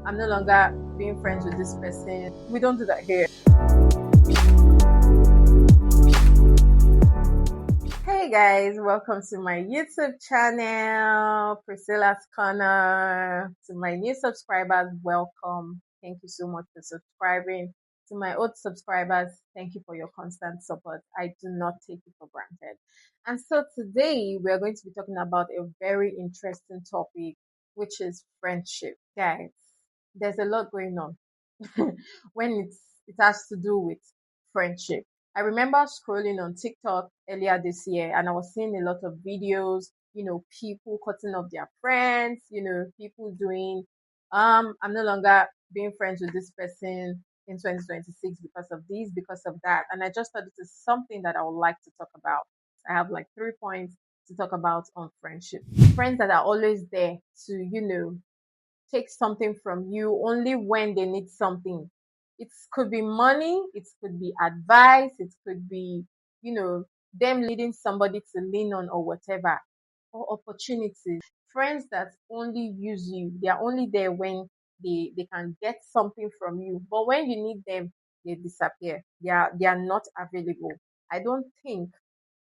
I'm no longer being friends with this person. We don't do that here. Hey guys, welcome to my YouTube channel, Priscilla's Corner. To my new subscribers, welcome. Thank you so much for subscribing. To my old subscribers, thank you for your constant support. I do not take it for granted. And so today we're going to be talking about a very interesting topic, which is friendship. Guys, there's a lot going on when it has to do with friendship. I remember scrolling on TikTok earlier this year and I was seeing a lot of videos, people cutting off their friends, people doing I'm no longer being friends with this person in 2026 because of this, because of that. And I just thought this is something that I would like to talk about. I have like 3 points to talk about on friendship. Friends that are always there to, take something from you only when they need something. It could be money, it could be advice, it could be, them leading somebody to lean on or whatever, or opportunities. Friends that only use you, they are only there when they can get something from you. But when you need them, they disappear. They are not available. I don't think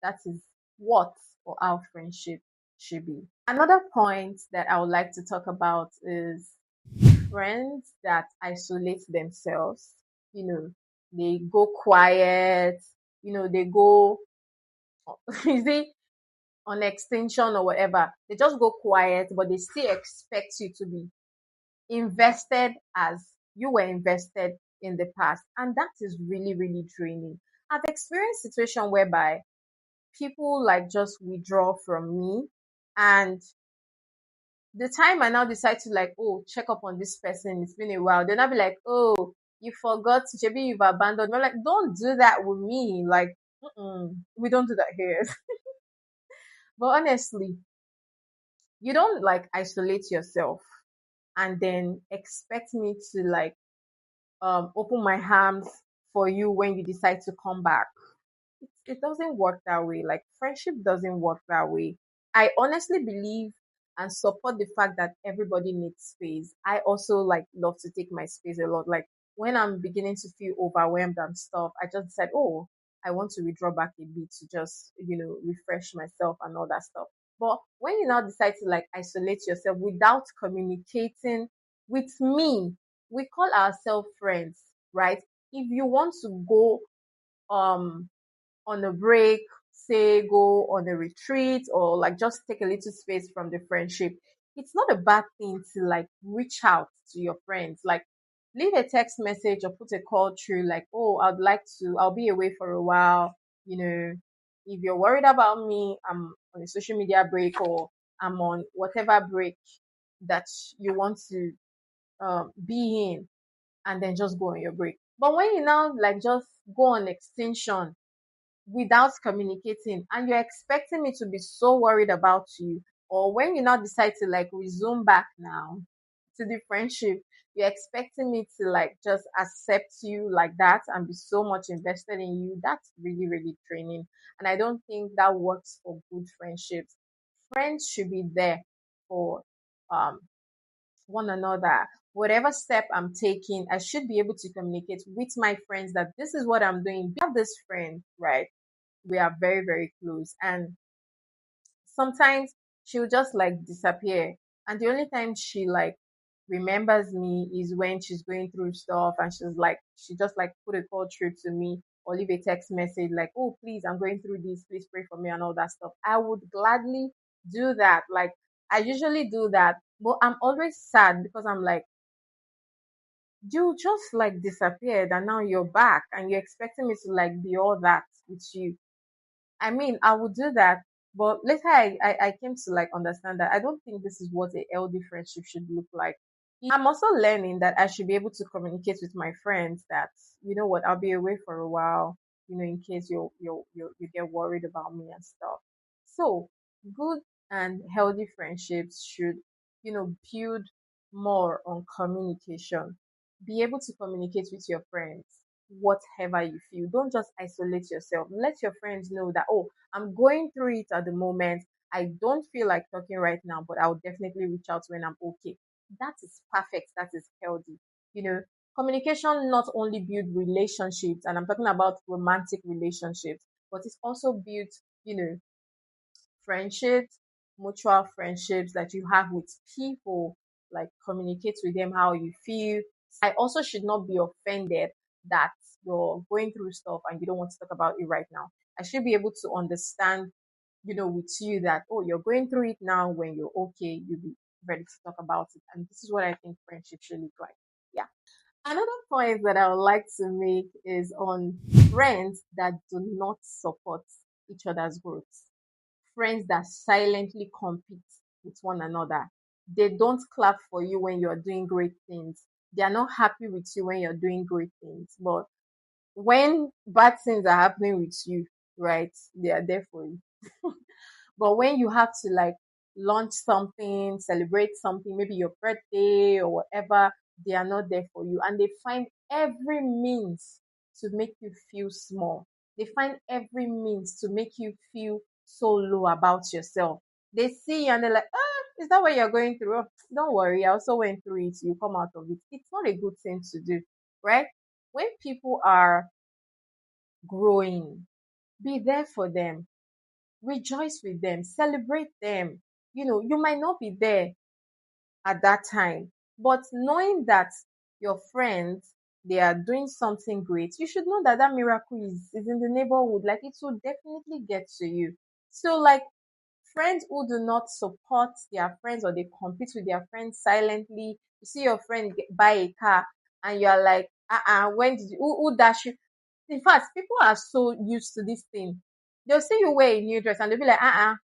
that is what or our friendship should be. Another point that I would like to talk about is friends that isolate themselves. You know, they go quiet, they go, is it on extension or whatever? They just go quiet, but they still expect you to be invested as you were invested in the past. And that is really, really draining. I've experienced situation whereby people like just withdraw from me, and the time I now decide to like, oh, check up on this person, it's been a while, then I'll be like, oh, you forgot, maybe you've abandoned me. I'm like, don't do that with me. Like, we don't do that here. But honestly, you don't like isolate yourself and then expect me to like open my arms for you when you decide to come back. It doesn't work that way. Like friendship doesn't work that way. I honestly believe and support the fact that everybody needs space. I also like love to take my space a lot. Like when I'm beginning to feel overwhelmed and stuff, I just said, oh, I want to withdraw back a bit to just, refresh myself and all that stuff. But when you now decide to like isolate yourself without communicating with me, we call ourselves friends, right? If you want to go um on a break, say go on a retreat or like just take a little space from the friendship, it's not a bad thing to like reach out to your friends. Like leave a text message or put a call through like, oh, I'll be away for a while. If you're worried about me, I'm on a social media break or I'm on whatever break that you want to be in, and then just go on your break. But when you now like just go on extension without communicating and you're expecting me to be so worried about you, or when you now decide to like resume back now to the friendship, you're expecting me to like just accept you like that and be so much invested in you, that's really, really draining. And I don't think that works for good friendships. Friends should be there for um one another. Whatever step I'm taking, I should be able to communicate with my friends that this is what I'm doing. We have this friend, right? We are very, very close. And sometimes she'll just like disappear. And the only time she like remembers me is when she's going through stuff and she just like put a call through to me or leave a text message like, oh, please, I'm going through this. Please pray for me and all that stuff. I would gladly do that. Like, I usually do that. But I'm always sad because I'm like, you just like disappeared and now you're back and you're expecting me to like be all that with you. I mean, I would do that, but later I came to like understand that I don't think this is what a healthy friendship should look like. I'm also learning that I should be able to communicate with my friends that, you know what, I'll be away for a while, in case you get worried about me and stuff. So good and healthy friendships should, build more on communication. Be able to communicate with your friends whatever you feel. Don't just isolate yourself. Let your friends know that, oh, I'm going through it at the moment. I don't feel like talking right now, but I'll definitely reach out when I'm okay. that is perfect. That is healthy. You know, communication not only build relationships, and I'm talking about romantic relationships, but it also builds, you know, friendships, mutual friendships that you have with people, like communicate with them how you feel. I also should not be offended that you're going through stuff and you don't want to talk about it right now. I should be able to understand, you know, with you that, oh, you're going through it now. When you're okay, you'll be ready to talk about it. And this is what I think friendship should look like. Yeah. Another point that I would like to make is on friends that do not support each other's growth, friends that silently compete with one another. They don't clap for you when you're doing great things. They are not happy with you when you're doing great things. But when bad things are happening with you, right, they are there for you. But when you have to like launch something, celebrate something, maybe your birthday or whatever, they are not there for you. And they find every means to make you feel small. They find every means to make you feel so low about yourself. They see you and they're like, is that what you're going through? Oh, don't worry, I also went through it. You come out of it. It's not a good thing to do, right? When people are growing, be there for them, rejoice with them, celebrate them. You know, you might not be there at that time, but knowing that your friends, they are doing something great, you should know that that miracle is in the neighborhood. Like it will definitely get to you. So like friends who do not support their friends or they compete with their friends silently. You see your friend buy a car and you're like, when did you, who dash you? In fact, people are so used to this thing. They'll see you wear a new dress and they'll be like,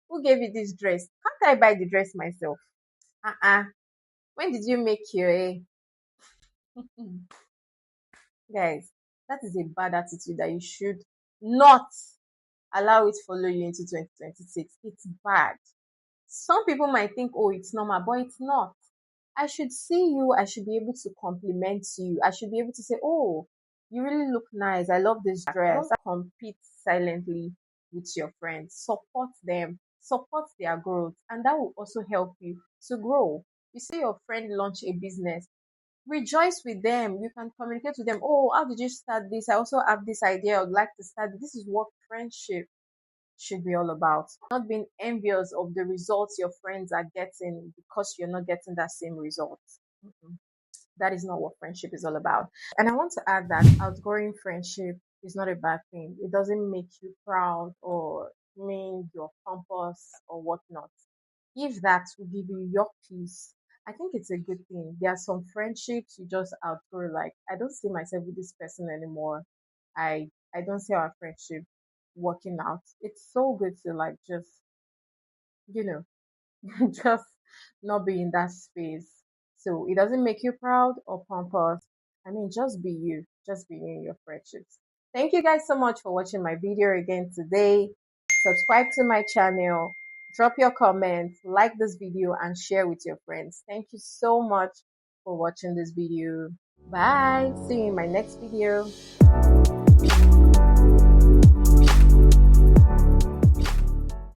who gave you this dress? Can't I buy the dress myself? When did you make your a guys? That is a bad attitude that you should not allow it follow you into 2026. It's bad. Some people might think, oh, it's normal, but it's not. I should see you. I should be able to compliment you. I should be able to say, oh, you really look nice. I love this dress. Don't compete silently with your friends. Support them, support their growth, and that will also help you to grow. You see your friend launch a business, rejoice with them. You can communicate with them. Oh, how did you start this? I also have this idea. I would like to start. This is what friendship should be all about. Not being envious of the results your friends are getting because you're not getting that same result. Mhm. That is not what friendship is all about. And I want to add that outgrowing friendship is not a bad thing. It doesn't make you proud or mean you're pompous or whatnot. If that will give you your peace, I think it's a good thing. There are some friendships you just outgrow. Like I don't see myself with this person anymore. I don't see our friendship working out. It's so good to like just you know just not be in that space. So it doesn't make you proud or pompous. I mean, just be you. Just be you in your friendships. Thank you guys so much for watching my video again today. Subscribe to my channel. Drop your comments, like this video, and share with your friends. Thank you so much for watching this video. Bye. See you in my next video.